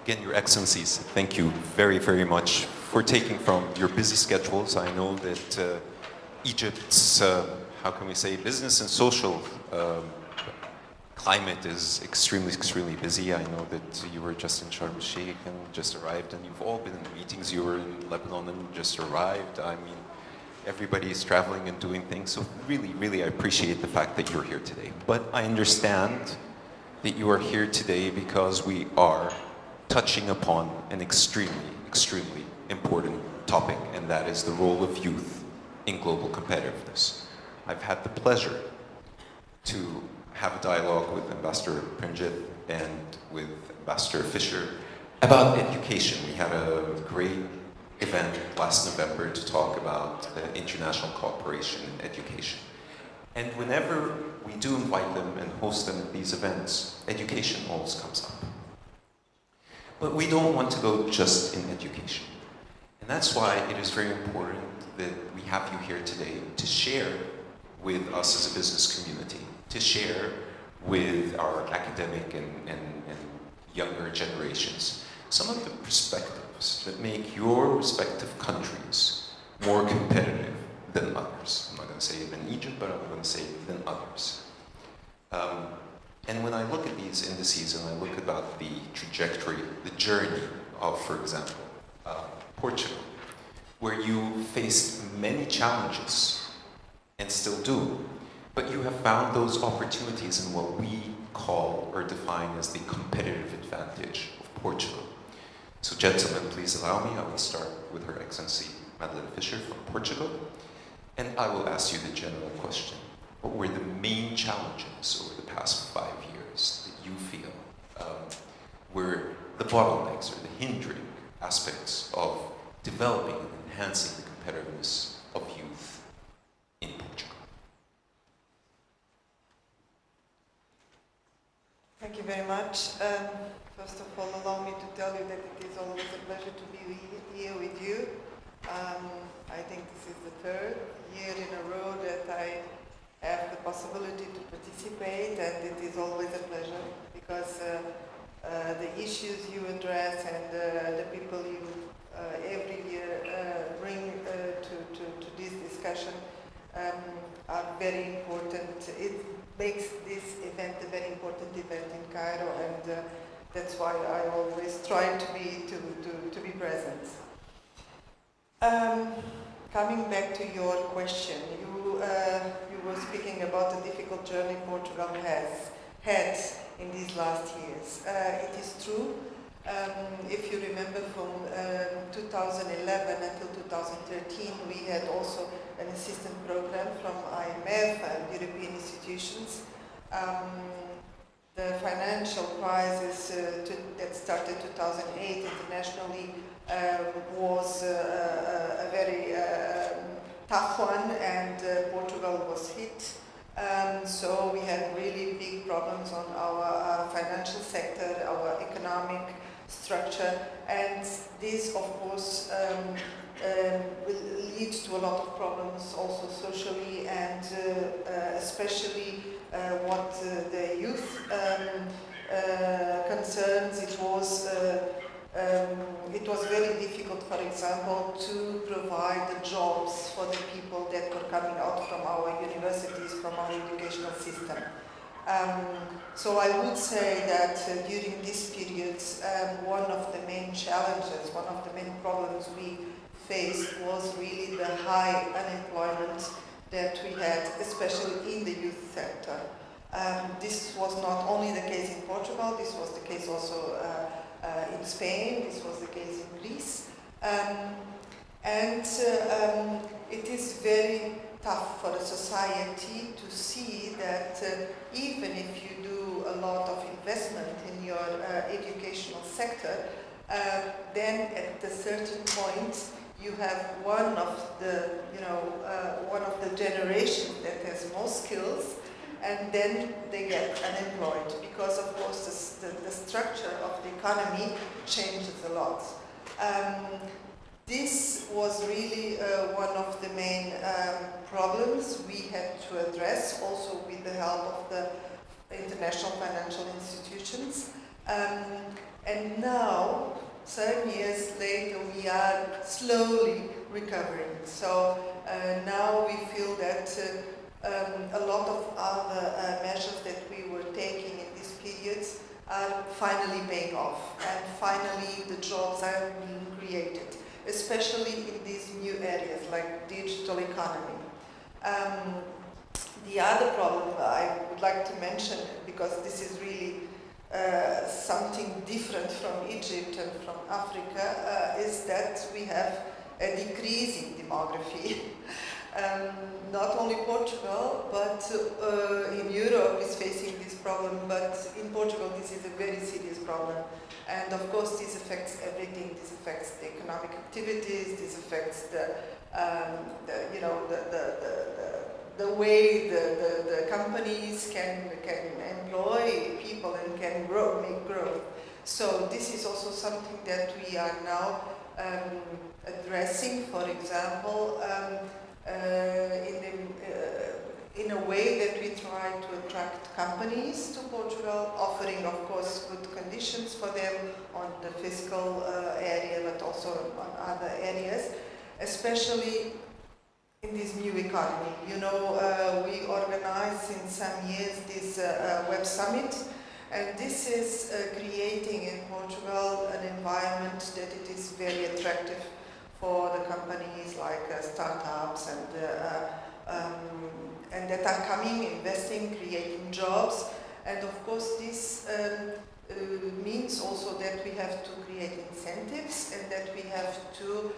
Again, Your Excellencies, thank you very, very much for taking from your busy schedules. I know that Egypt's, how can we say, business and social climate is extremely, extremely busy. I know that you were just in Sharm el-Sheikh and just arrived, and you've all been in meetings. You were in Lebanon and just arrived. I mean, everybody is traveling and doing things. So really, really, I appreciate the fact that you're here today. But I understand that you are here today because we are touching upon an extremely, extremely important topic, and that is the role of youth in global competitiveness. I've had the pleasure to have a dialogue with Ambassador Prinjit and with Ambassador Fisher about education. We had a great event last November to talk about international cooperation in education. And whenever we do invite them and host them at these events, education always comes up. But we don't want to go just in education. And that's why it is very important that we have you here today to share with us as a business community, to share with our academic and younger generations some of the perspectives that make your respective countries more competitive than others. I'm not going to say than Egypt, but I'm going to say than others. And when I look at these indices and I look about the trajectory, the journey of, for example, Portugal, where you faced many challenges and still do, but you have found those opportunities in what we call or define as the competitive advantage of Portugal. So gentlemen, please allow me, I will start with Her Excellency Madeleine Fisher from Portugal, and I will ask you the general question. What were the main challenges over the past 5 years that you feel were the bottlenecks or the hindering aspects of developing and enhancing the competitiveness of youth in Portugal? Thank you very much. First of all, allow me to tell you that it is always a pleasure to be here with you. I think this is the third year in a row that I have the possibility to participate, and it is always a pleasure because the issues you address and the people you every year bring to this discussion are very important. It makes this event a very important event in Cairo, and that's why I always try to be present. Coming back to your question, you were speaking about the difficult journey Portugal has had in these last years. It is true. If you remember, from 2011 until 2013, we had also an assistance program from IMF and European institutions. The financial crisis that started 2008 internationally was a very tough one, and Portugal was hit. So we had really big problems on our financial sector, our economic structure, and this, of course, will lead to a lot of problems also socially, and especially what the youth concerns. It was very difficult, for example, to provide the jobs for the people that were coming out from our universities, from our educational system. So I would say that during this period, one of the main challenges, one of the main problems we faced was really the high unemployment that we had, especially in the youth sector. This was not only the case in Portugal, this was the case also in Spain, this was the case in Greece. It is very tough for the society to see that even if you do a lot of investment in your educational sector, then at a certain point you have one of the generations that has more skills, and then they get unemployed because, of course, the structure of the economy changes a lot. This was really one of the main problems we had to address, also with the help of the international financial institutions. And now, 7 years later, we are slowly recovering. So now we feel that a lot of other measures that we were taking in these periods are finally paying off, and finally the jobs are being created, especially in these new areas like digital economy. The other problem I would like to mention, because this is really something different from Egypt and from Africa, is that we have a decreasing demography. Not only Portugal, but in Europe is facing this problem, but in Portugal this is a very serious problem. And of course this affects everything. This affects the economic activities, this affects the way the companies can employ people and can make growth. So this is also something that we are now addressing, for example, in a way that we try to attract companies to Portugal, offering, of course, good conditions for them on the fiscal area, but also on other areas, especially in this new economy. You know, we organized in some years this Web Summit, and this is creating in Portugal an environment that it is very attractive for the companies like startups and that are coming, investing, creating jobs. And of course this means also that we have to create incentives and that we have to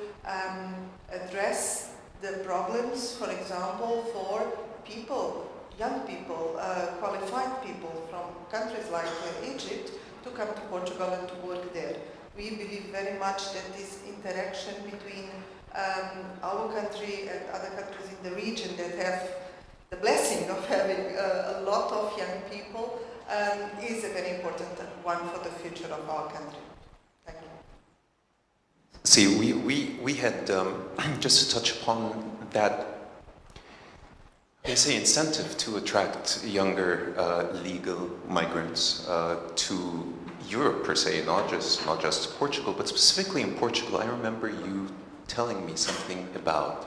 address the problems, for example, for people, young people, qualified people from countries like Egypt to come to Portugal and to work there. We believe very much that this interaction between our country and other countries in the region that have the blessing of having a lot of young people is a very important one for the future of our country. Thank you. See, we had, just to touch upon that, they say incentive to attract younger legal migrants to Europe per se, not just Portugal, but specifically in Portugal. I remember you telling me something about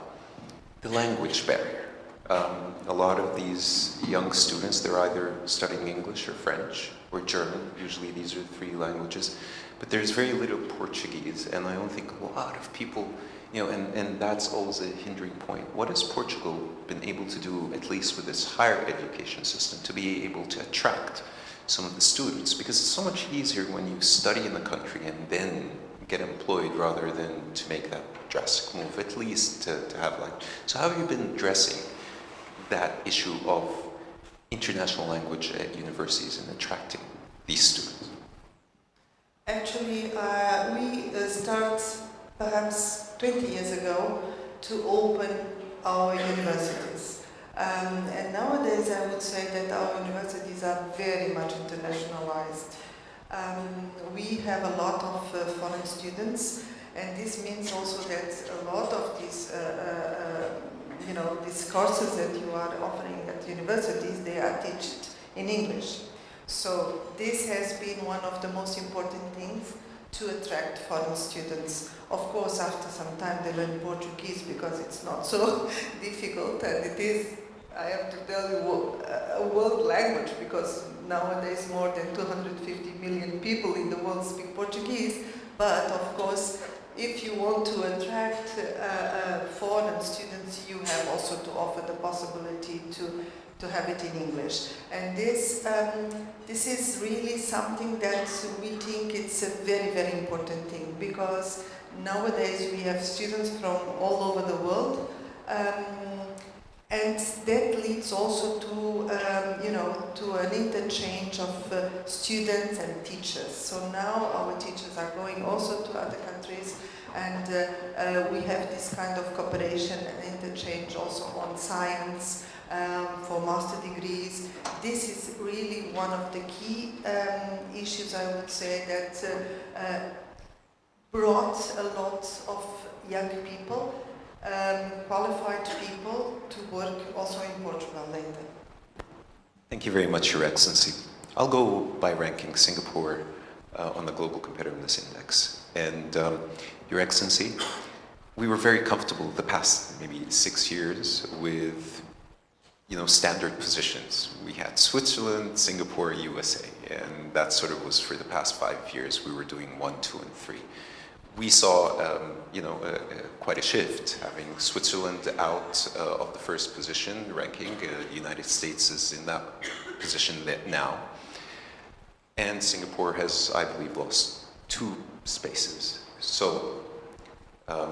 the language barrier. A lot of these young students, they're either studying English or French or German. Usually these are the three languages, but there's very little Portuguese, and I don't think a lot of people, you know, and that's always a hindering point. What has Portugal been able to do, at least with this higher education system, to be able to attract some of the students? Because it's so much easier when you study in the country and then get employed rather than to make that drastic move, at least to have language. So how have you been addressing that issue of international language at universities and attracting these students? Actually, we start perhaps 20 years ago to open our universities. And nowadays I would say that our universities are very much internationalized. We have a lot of foreign students, and this means also that a lot of these these courses that you are offering at universities, they are taught in English. So this has been one of the most important things to attract foreign students. Of course, after some time they learn Portuguese because it's not so difficult, and it is, I have to tell you, a world language, because nowadays more than 250 million people in the world speak Portuguese. But of course, if you want to attract foreign students, you have also to offer the possibility to have it in English. And this is really something that we think it's a very, very important thing, because nowadays we have students from all over the world, and that leads also to to an interchange of students and teachers. So now our teachers are going also to other countries, and we have this kind of cooperation and interchange also on science, for master degrees. This is really one of the key issues, I would say, that brought a lot of young people, qualified people, to work also in Portugal later. Thank you very much, Your Excellency. I'll go by ranking Singapore, on the Global Competitiveness Index. And Your Excellency, we were very comfortable the past maybe 6 years with standard positions. We had Switzerland, Singapore, USA, and that sort of was for the past 5 years. We were doing 1, 2, and 3. We saw, quite a shift, having Switzerland out of the first position ranking. The United States is in that position now. And Singapore has, I believe, lost 2 spaces. So, a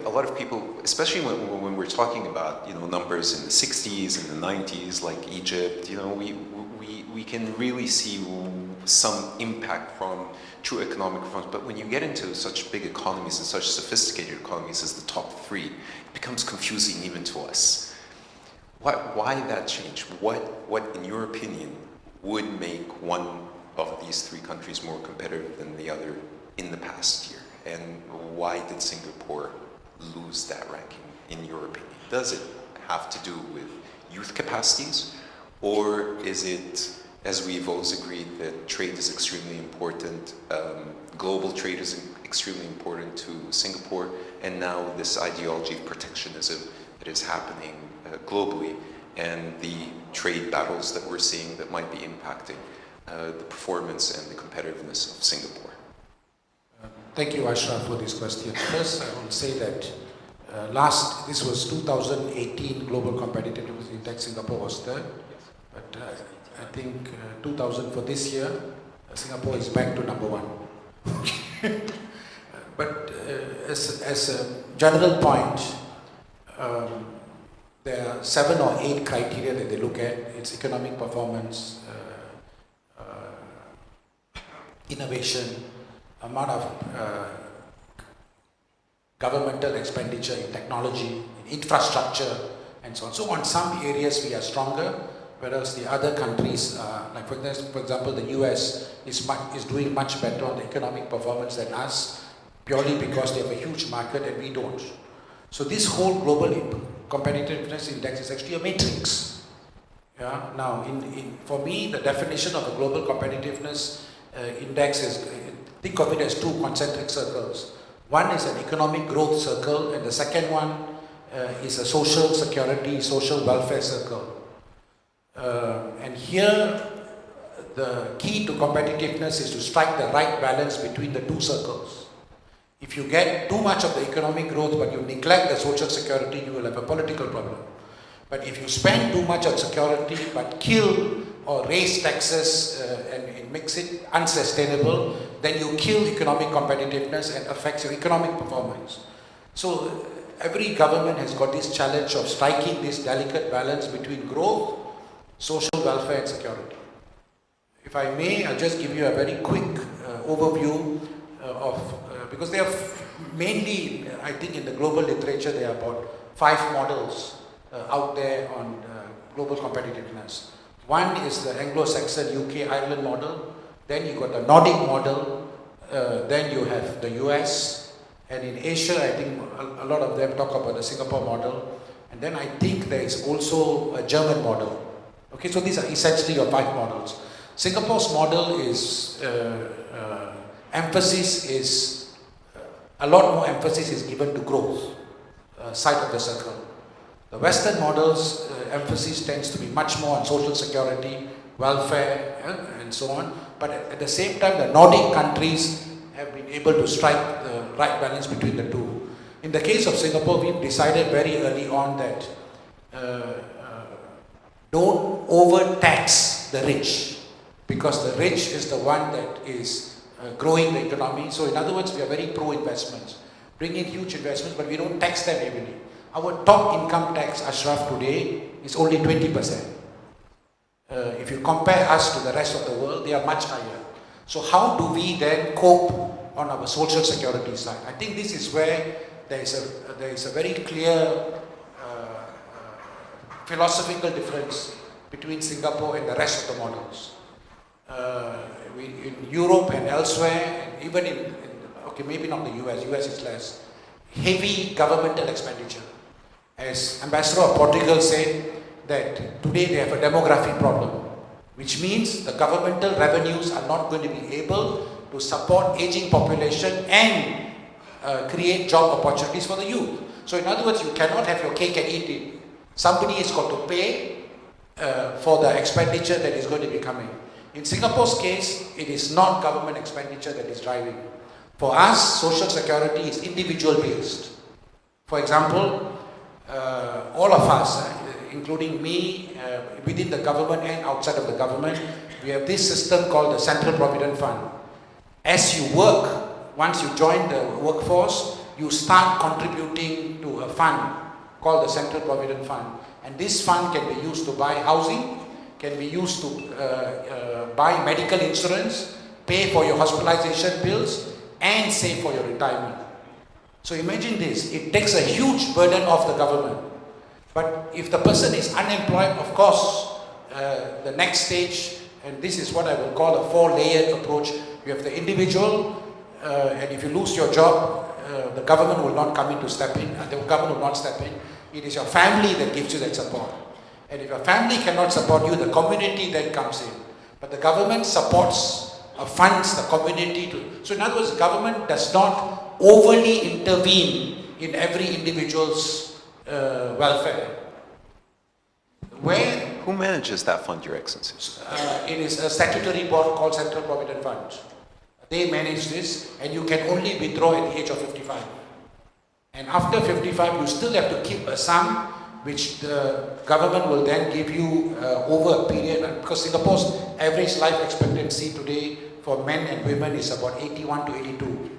lot of people, especially when we're talking about numbers in the 60s and the 90s, like Egypt, we can really see some impact from true economic reforms. But when you get into such big economies and such sophisticated economies as the top 3, it becomes confusing even to us. Why that change? What, in your opinion, would make one of these 3 countries more competitive than the other in the past year? And why did Singapore lose that ranking, in your opinion? Does it have to do with youth capacities? Or is it, as we've always agreed, that trade is extremely important, global trade is extremely important to Singapore, and now this ideology of protectionism that is happening globally, and the trade battles that we're seeing that might be impacting the performance and the competitiveness of Singapore? Thank you, Ashraf, for this question. First, I will say that this was 2018 Global Competitiveness Index. Singapore was third, but I think 2000 for this year, Singapore is back to number 1. But as a general point, there are 7 or 8 criteria that they look at. It's economic performance, innovation, amount of governmental expenditure in technology, in infrastructure, and so on. So on some areas we are stronger, whereas the other countries, like for example the US is doing much better on the economic performance than us, purely because they have a huge market and we don't. So this whole global competitiveness index is actually a matrix. Yeah. Now, for me, the definition of a global competitiveness index is, think of it as 2 concentric circles. One is an economic growth circle, and the second one is a social security, social welfare circle. And here, the key to competitiveness is to strike the right balance between the 2 circles. If you get too much of the economic growth but you neglect the social security, you will have a political problem. But if you spend too much on security but kill or raise taxes and makes it unsustainable, then you kill economic competitiveness and affects your economic performance. So every government has got this challenge of striking this delicate balance between growth, social welfare and security. If I may, I'll just give you a very quick overview because there are mainly, I think in the global literature, there are about 5 models out there on global competitiveness. One is the Anglo-Saxon UK Ireland model, then you got the Nordic model, then you have the US, and in Asia I think a lot of them talk about the Singapore model, and then I think there is also a German model. Okay, so these are essentially your 5 models. Singapore's model is, a lot more emphasis is given to growth, side of the circle. The Western model's emphasis tends to be much more on social security, welfare, and so on. But at the same time, the Nordic countries have been able to strike the right balance between the 2. In the case of Singapore, we've decided very early on that don't overtax the rich, because the rich is the one that is growing the economy. So in other words, we are very pro-investments, bring in huge investments, but we don't tax them heavily. Our top income tax, Ashraf, today is only 20%. If you compare us to the rest of the world, they are much higher. So how do we then cope on our social security side? I think this is where there is a very clear philosophical difference between Singapore and the rest of the models. In Europe and elsewhere, and even okay, maybe not the US is less, heavy governmental expenditure. As Ambassador of Portugal said, that today they have a demographic problem. which means the governmental revenues are not going to be able to support aging population and create job opportunities for the youth. So in other words, you cannot have your cake and eat it. Somebody is got to pay for the expenditure that is going to be coming. In Singapore's case, it is not government expenditure that is driving. For us, social security is individual based. For example, all of us, including me, within the government and outside of the government, we have this system called the Central Provident Fund. As you work, once you join the workforce, you start contributing to a fund called the Central Provident Fund. And this fund can be used to buy housing, can be used to buy medical insurance, pay for your hospitalization bills, and save for your retirement. So imagine this, it takes a huge burden off the government. But if the person is unemployed, of course, the next stage, and this is what I will call a 4-layered approach. You have the individual, and if you lose your job, the government will not come in to step in, the government will not step in. It is your family that gives you that support. And if your family cannot support you, the community then comes in. But the government supports, funds the community to. So in other words, the government does not overly intervene in every individual's welfare. Who manages that fund, Your Excellency? It is a statutory board called Central Provident Fund. They manage this, and you can only withdraw at the age of 55. And after 55, you still have to keep a sum, which the government will then give you over a period, because Singapore's average life expectancy today for men and women is about 81 to 82.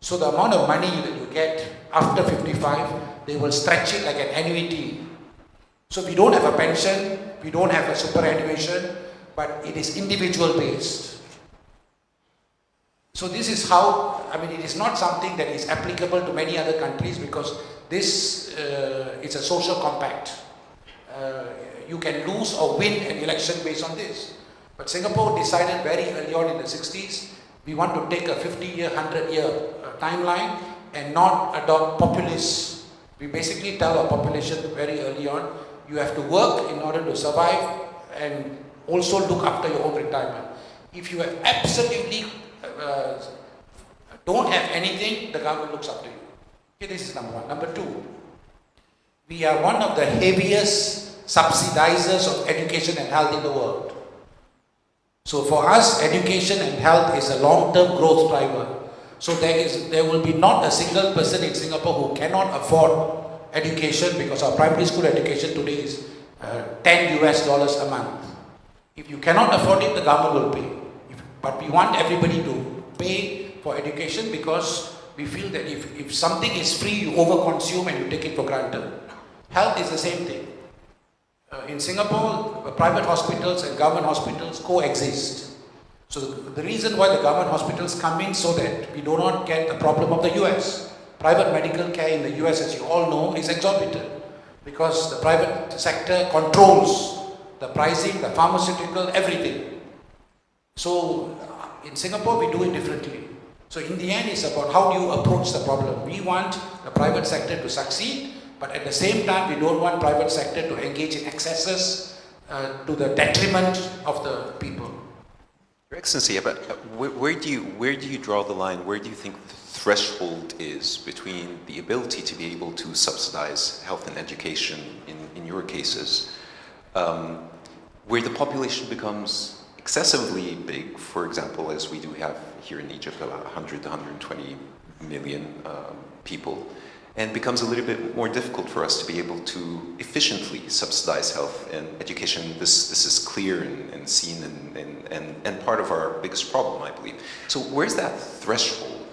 So the amount of money that you get after 55, they will stretch it like an annuity. So we don't have a pension, we don't have a superannuation, but it is individual based. So this is how, it is not something that is applicable to many other countries, because this is a social compact. You can lose or win an election based on this. But Singapore decided very early on in the 60s, we want to take a 50-year, 100-year timeline and not adopt populists. We basically tell our population very early on, you have to work in order to survive and also look after your own retirement. If you have absolutely don't have anything, the government looks after you. Okay, this is number one. Number two, we are one of the heaviest subsidizers of education and health in the world. So for us, education and health is a long-term growth driver. So there will be not a single person in Singapore who cannot afford education, because our primary school education today is $10 a month. If you cannot afford it, the government will pay. But we want everybody to pay for education, because we feel that if something is free, you overconsume and you take it for granted. Health is the same thing. In Singapore, private hospitals and government hospitals coexist. So the reason why the government hospitals come in, so that we do not get the problem of the US. Private medical care in the US, as you all know, is exorbitant, because the private sector controls the pricing, the pharmaceutical, everything. So in Singapore, we do it differently. So in the end, it's about how do you approach the problem. We want the private sector to succeed, but at the same time, we don't want private sector to engage in excesses to the detriment of the people. Your Excellency, but where do you draw the line? Where do you think the threshold is between the ability to be able to subsidize health and education in your cases, where the population becomes excessively big, for example, as we do have here in Egypt, about 100 to 120 million people, and becomes a little bit more difficult for us to be able to efficiently subsidize health and education. This is clear and seen and part of our biggest problem, I believe. So where's that threshold?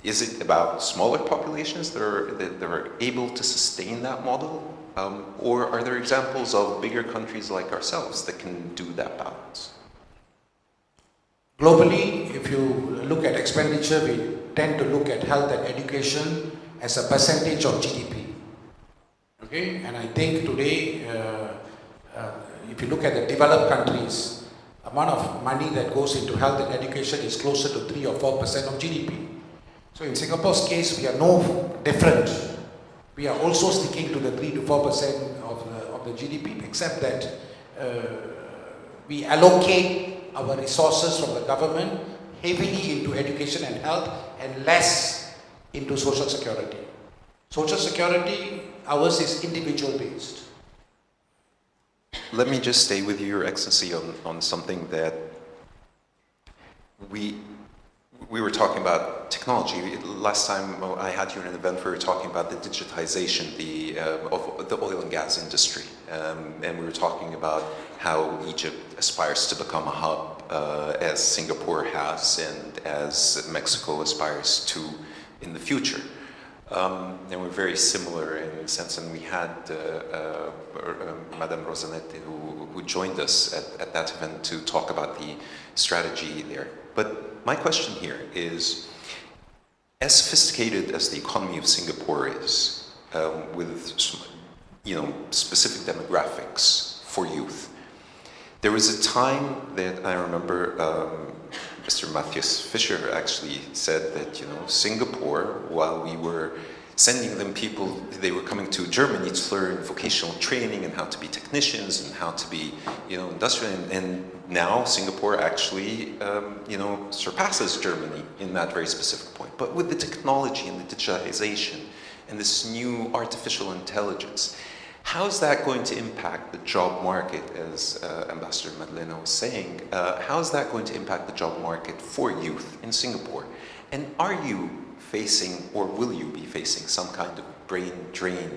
Is it about smaller populations that are able to sustain that model? Or are there examples of bigger countries like ourselves that can do that balance? Globally, if you look at expenditure, we tend to look at health and education as a percentage of GDP. Okay, and I think today, if you look at the developed countries, amount of money that goes into health and education is closer to 3 or 4% of GDP. So in Singapore's case, we are no different. We are also sticking to the 3 to 4% of the GDP, except that we allocate our resources from the government heavily into education and health and less into social security. Social security, ours is individual based. Let me just stay with you, Your Excellency, on something that we were talking about technology. Last time I had you in an event, we were talking about the digitization of the oil and gas industry. And we were talking about how Egypt aspires to become a hub, as Singapore has, and as Mexico aspires to in the future. And we're very similar in the sense, and we had Madame Rosanette who joined us at that event to talk about the strategy there. But my question here is, as sophisticated as the economy of Singapore is, with specific demographics for youth, there was a time that I remember Mr. Matthias Fischer actually said that, Singapore, while we were sending them people, they were coming to Germany to learn vocational training and how to be technicians and how to be, industrial. And now Singapore actually, surpasses Germany in that very specific point. But with the technology and the digitization and this new artificial intelligence, how is that going to impact the job market, as Ambassador Madalena was saying? How is that going to impact the job market for youth in Singapore? And are you facing, or will you be facing, some kind of brain drain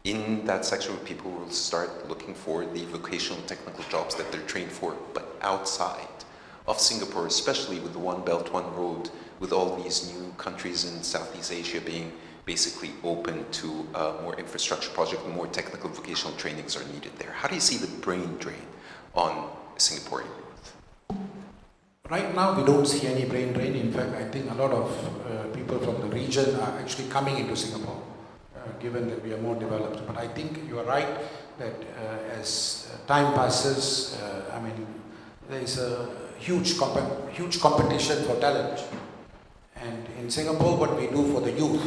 in that section where people will start looking for the vocational technical jobs that they're trained for, but outside of Singapore, especially with the One Belt, One Road, with all these new countries in Southeast Asia being basically open to more infrastructure projects and more technical vocational trainings are needed there. How do you see the brain drain on Singaporean youth? Right now, we don't see any brain drain. In fact, I think a lot of people from the region are actually coming into Singapore, given that we are more developed. But I think you are right that as time passes, there is a huge competition for talent. And in Singapore, what we do for the youth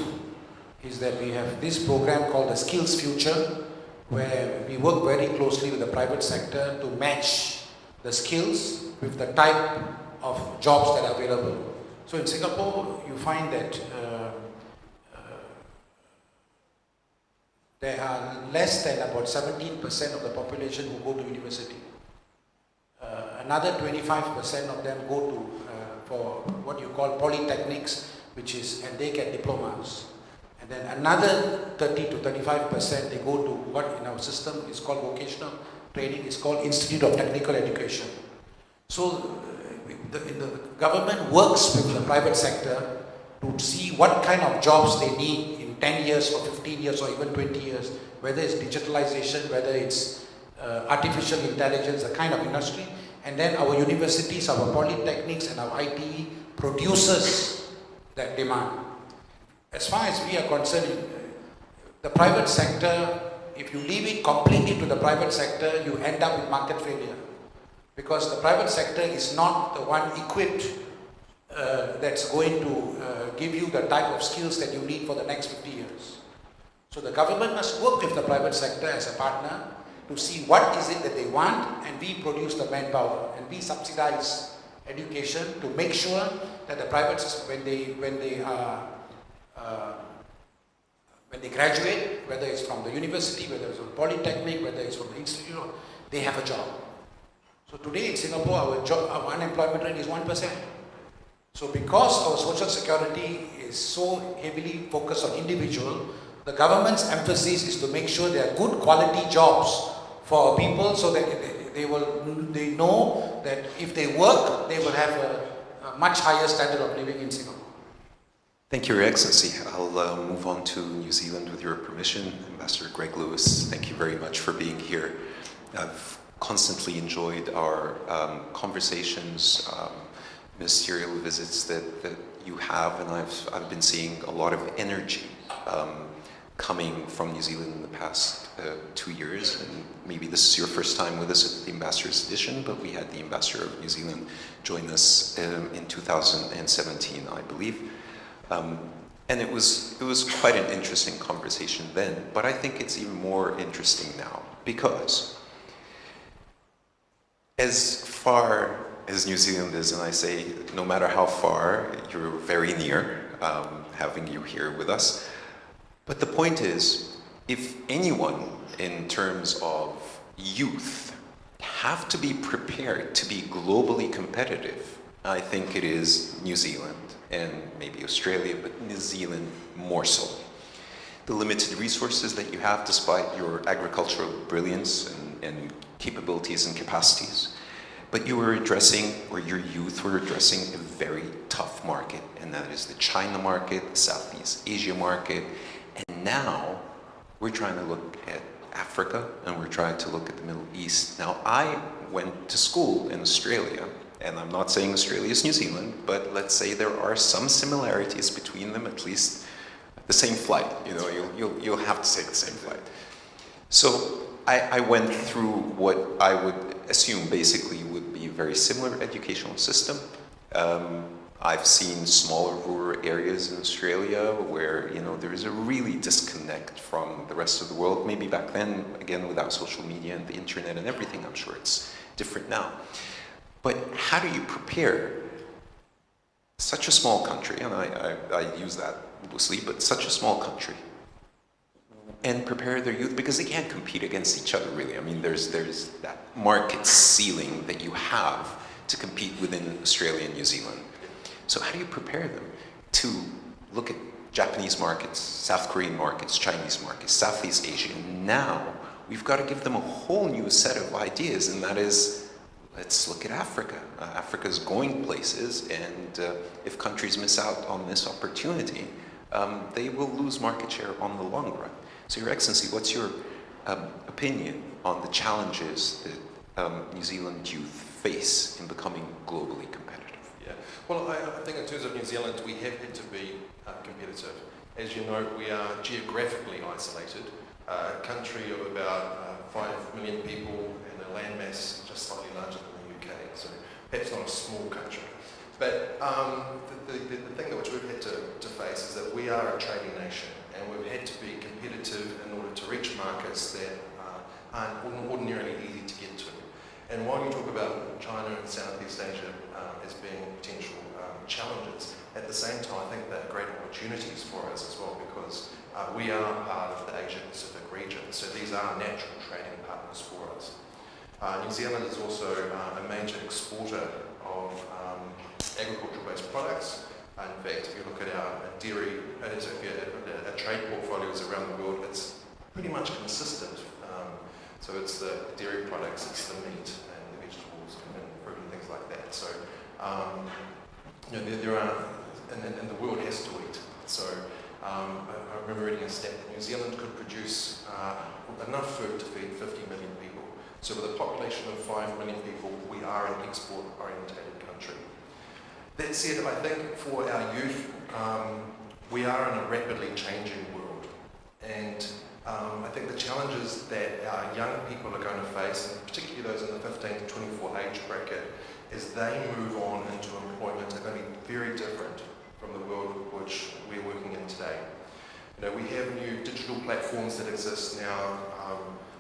is that we have this program called the Skills Future, where we work very closely with the private sector to match the skills with the type of jobs that are available. So in Singapore, you find that there are less than about 17% of the population who go to university. Another 25% of them go to for what you call polytechnics, and they get diplomas. And then another 30 to 35% they go to what in our system is called vocational training, is called Institute of Technical Education. So the government works with the private sector to see what kind of jobs they need in 10 years or 15 years or even 20 years, whether it's digitalization, whether it's artificial intelligence, the kind of industry. And then our universities, our polytechnics and our ITE produces that demand. As far as we are concerned, the private sector, if you leave it completely to the private sector, you end up with market failure. Because the private sector is not the one equipped that's going to give you the type of skills that you need for the next 50 years. So the government must work with the private sector as a partner to see what is it that they want, and we produce the manpower, and we subsidize education to make sure that the private, when they graduate, whether it's from the university, whether it's from polytechnic, whether it's from the institute, they have a job. So today in Singapore, our unemployment rate is 1%. So because our social security is so heavily focused on individual, the government's emphasis is to make sure there are good quality jobs for our people, so that they know that if they work, they will have a much higher standard of living in Singapore. Thank you, Your Excellency. I'll move on to New Zealand with your permission. Ambassador Greg Lewis, thank you very much for being here. I've constantly enjoyed our conversations, ministerial visits that you have, and I've been seeing a lot of energy coming from New Zealand in the past 2 years, and maybe this is your first time with us at the Ambassador's Edition, but we had the Ambassador of New Zealand join us in 2017, I believe. And it was quite an interesting conversation then, but I think it's even more interesting now, because As far as New Zealand is, and I say no matter how far, you're very near having you here with us. But the point is, if anyone in terms of youth have to be prepared to be globally competitive, I think it is New Zealand and maybe Australia, but New Zealand more so. The limited resources that you have despite your agricultural brilliance and capabilities and capacities. But you were addressing, or your youth were addressing, a very tough market, and that is the China market, the Southeast Asia market, and now we're trying to look at Africa, and we're trying to look at the Middle East. Now, I went to school in Australia, and I'm not saying Australia is New Zealand, but let's say there are some similarities between them, at least the same flight. You know, you'll have to take the same flight. So I went through what I would assume basically would be a very similar educational system. I've seen smaller rural areas in Australia where, you know, there is a really disconnect from the rest of the world. Maybe back then, again, without social media and the internet and everything, I'm sure it's different now. But how do you prepare such a small country, and I use that loosely, but such a small country, and prepare their youth, because they can't compete against each other really. I mean, there's that market ceiling that you have to compete within Australia and New Zealand. So how do you prepare them to look at Japanese markets, South Korean markets, Chinese markets, Southeast Asia? And now we've got to give them a whole new set of ideas, and that is, let's look at Africa. Africa's going places, and if countries miss out on this opportunity, they will lose market share on the long run. So, Your Excellency, what's your opinion on the challenges that New Zealand youth face in becoming globally competitive? Yeah, well, I think in terms of New Zealand, we have had to be competitive. As you know, we are geographically isolated, a country of about 5 million people and a landmass just slightly larger than the UK, so perhaps not a small country. But the thing that which we've had to face is that we are a trading nation, and we've had to be competitive in order to reach markets that aren't ordinarily easy to get to. And while you talk about China and Southeast Asia as being potential challenges, at the same time I think they're great opportunities for us as well, because we are part of the Asia Pacific region, so these are natural trading partners for us. New Zealand is also a major exporter of agricultural-based products. In fact, if you look at our dairy, our trade portfolios around the world, it's pretty much consistent. So it's the dairy products, it's the meat and the vegetables and fruit and things like that. So you know, there are, and the world has to eat. So I remember reading a stat that New Zealand could produce enough food to feed 50 million people. So with a population of 5 million people, we are an export-orientated country. That said, I think for our youth, we are in a rapidly changing world, and I think the challenges that our young people are going to face, and particularly those in the 15 to 24 age bracket, as they move on into employment, are going to be very different from the world which we're working in today. You know, we have new digital platforms that exist now.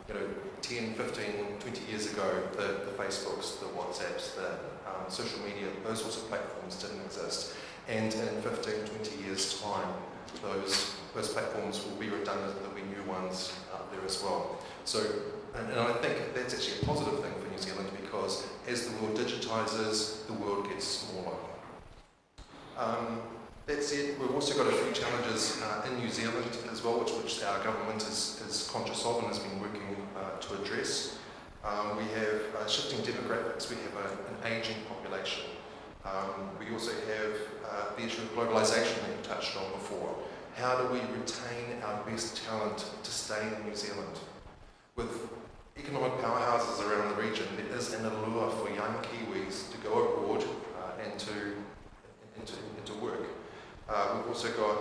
You know, 10, 15, 20 years ago, the Facebooks, the WhatsApps, the social media, those sorts of platforms didn't exist. And in 15, 20 years' time, those platforms will be redundant, there'll be new ones out there as well. So, and I think that's actually a positive thing for New Zealand, because as the world digitizes, the world gets smaller. That said, we've also got a few challenges in New Zealand as well, which our government is conscious of and has been working to address. We have shifting demographics, we have an ageing population. We also have the issue of globalisation that you touched on before. How do we retain our best talent to stay in New Zealand? With economic powerhouses around the region, there is an allure for young Kiwis to go abroad and to work. We've also got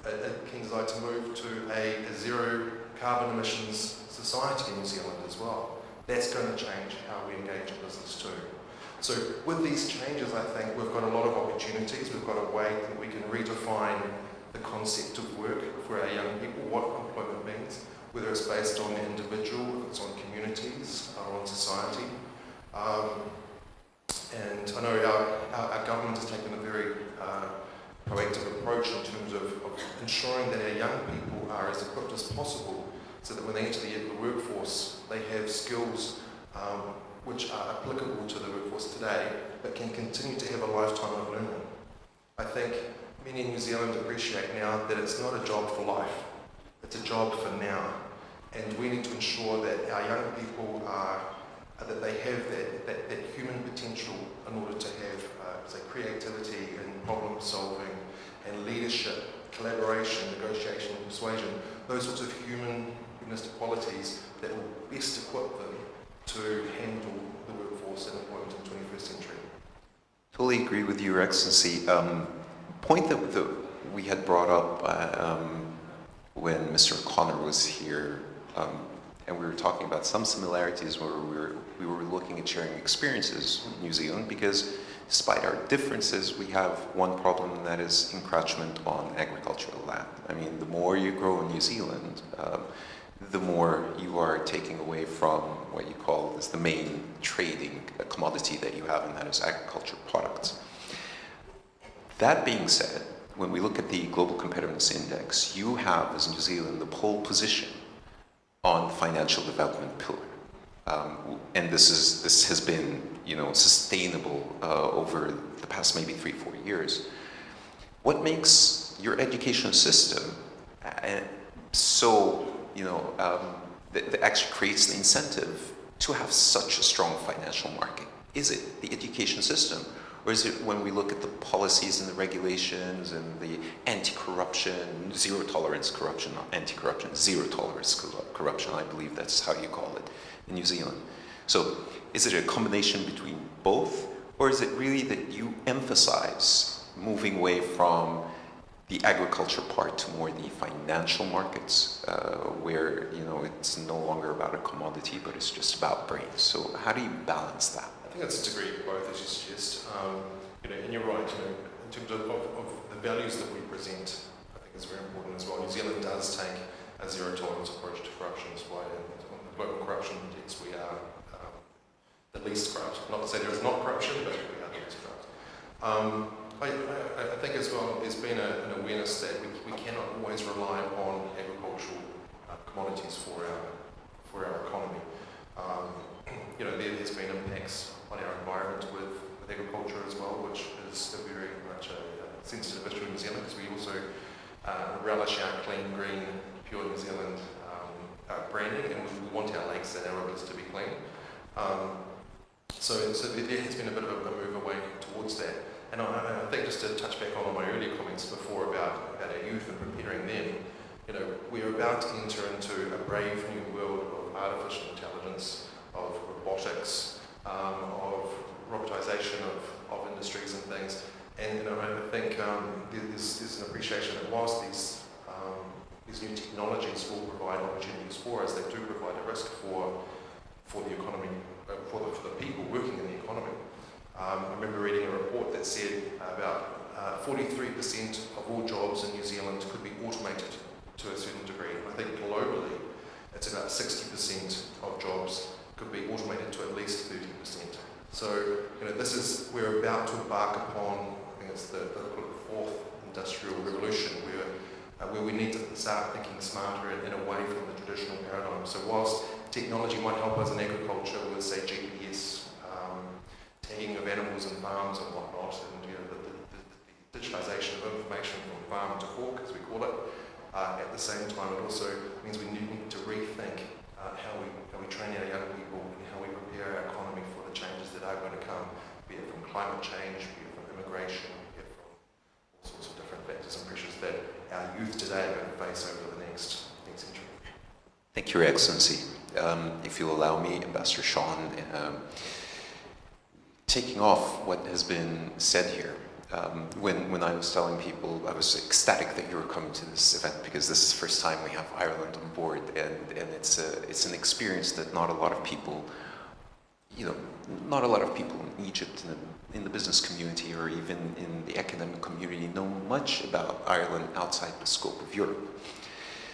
a keen desire to move to a zero carbon emissions society in New Zealand as well. That's going to change how we engage in business too. So with these changes, I think we've got a lot of opportunities. We've got a way that we can redefine the concept of work for our young people, what employment means, whether it's based on the individual, if it's on communities or on society. And I know our government has taken a very proactive approach in terms of ensuring that our young people are as equipped as possible so that when they enter the workforce, they have skills which are applicable to the workforce today, but can continue to have a lifetime of learning. I think many in New Zealand appreciate now that it's not a job for life, it's a job for now. And we need to ensure that our young people that they have that human potential in order to have, say, creativity and problem solving and leadership, collaboration, negotiation, and persuasion, those sorts of humanistic qualities that will best equip them to handle the workforce and employment in the 21st century. Totally agree with you, Your Excellency. Point that we had brought up when Mr. O'Connor was here, and we were talking about some similarities where we were looking at sharing experiences in New Zealand, because despite our differences, we have one problem, and that is encroachment on agricultural land. I mean, the more you grow in New Zealand, the more you are taking away from what you call as the main trading commodity that you have, and that is agricultural products. That being said, when we look at the Global Competitiveness Index, you have, as New Zealand, the pole position on the financial development pillar. And this has been, sustainable over the past maybe 3-4 years. What makes your education system so, that actually creates the incentive to have such a strong financial market? Is it the education system? Or is it when we look at the policies and the regulations and the anti-corruption, zero tolerance corruption, not anti-corruption, zero tolerance corruption, I believe that's how you call it in New Zealand. So is it a combination between both? Or is it really that you emphasize moving away from the agriculture part to more the financial markets, where it's no longer about a commodity, but it's just about brains? So how do you balance that? I think it's a degree of both, as you suggest. And you're right, in terms of the values that we present, I think it's very important as well. New Zealand does take a zero tolerance approach to corruption. That's why on the Global Corruption Index we are the least corrupt. Not to say there is not corruption, but we are the least corrupt. I think as well there's been an awareness that we cannot always rely upon agricultural commodities for our economy. There's been impacts on our environment with agriculture as well, which is a very much a sensitive issue in New Zealand, because we also relish our clean, green, pure New Zealand branding, and we want our lakes and our rivers to be clean. So there has been a bit of a move away towards that. And I think, just to touch back on my earlier comments before about our youth and preparing them, we're about to enter into a brave new world of artificial intelligence, of robotics, of robotisation of industries and things. And I think there's an appreciation that whilst these new technologies will provide opportunities for us, they do provide a risk for the economy, for the people working in the economy. I remember reading a report that said about 43% of all jobs in New Zealand could be automated to a certain degree. I think globally it's about 60% of jobs could be automated to at least 30%. So, we're about to embark upon, I think it's the fourth industrial revolution, where we need to start thinking smarter and away from the traditional paradigm. So whilst technology might help us in agriculture with, say, GPS, tagging of animals and farms and whatnot, and the digitalisation of information from farm to fork, as we call it, at the same time it also means we need to rethink how we train our young people and how we prepare our economy for the changes that are going to come, be it from climate change, be it from immigration, be it from all sorts of different factors and pressures that our youth today are going to face over the next century. Thank you, Your Excellency. If you'll allow me, Ambassador Sean, taking off what has been said here, when I was telling people, I was ecstatic that you were coming to this event, because this is the first time we have Ireland on board, and it's an experience that not a lot of people, not a lot of people in Egypt, in the business community, or even in the academic community know much about Ireland outside the scope of Europe.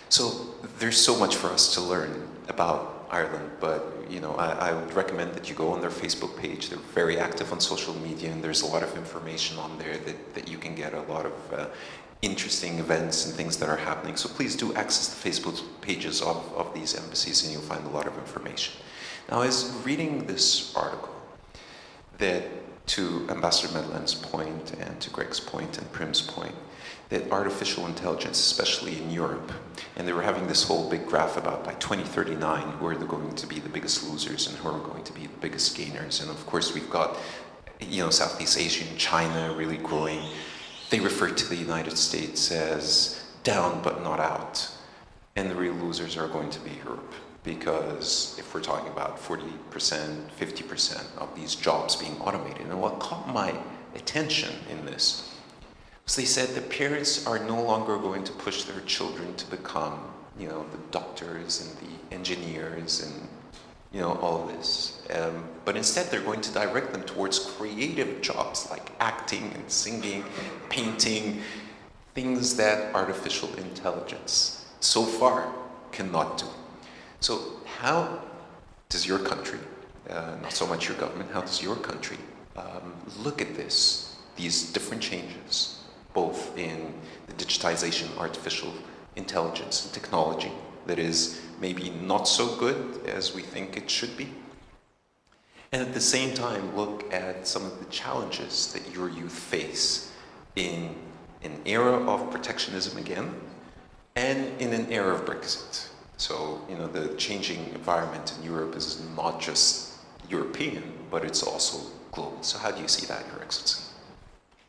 So there's so much for us to learn about Ireland, but you know, I would recommend that you go on their Facebook page. They're very active on social media, and there's a lot of information on there that you can get a lot of interesting events and things that are happening. So please do access the Facebook pages of these embassies, and you'll find a lot of information. Now, as reading this article, that to Ambassador Madeleine's point and to Greg's point and Prim's point, that artificial intelligence, especially in Europe, and they were having this whole big graph about by 2039, who are going to be the biggest losers and who are going to be the biggest gainers. And of course, we've got, you know, Southeast Asia and China really growing. They refer to the United States as down but not out. And the real losers are going to be Europe. Because if we're talking about 40%, 50% of these jobs being automated, and what caught my attention in this was they said that parents are no longer going to push their children to become, you know, the doctors and the engineers and, you know, all of this. But instead they're going to direct them towards creative jobs like acting and singing, painting, things that artificial intelligence so far cannot do. So how does your country, not so much your government, how does your country look at these different changes, both in the digitization, artificial intelligence and technology that is maybe not so good as we think it should be, and at the same time look at some of the challenges that your youth face in an era of protectionism again, and in an era of Brexit. So, you know, the changing environment in Europe is not just European, but it's also global. So how do you see that, Your Excellency?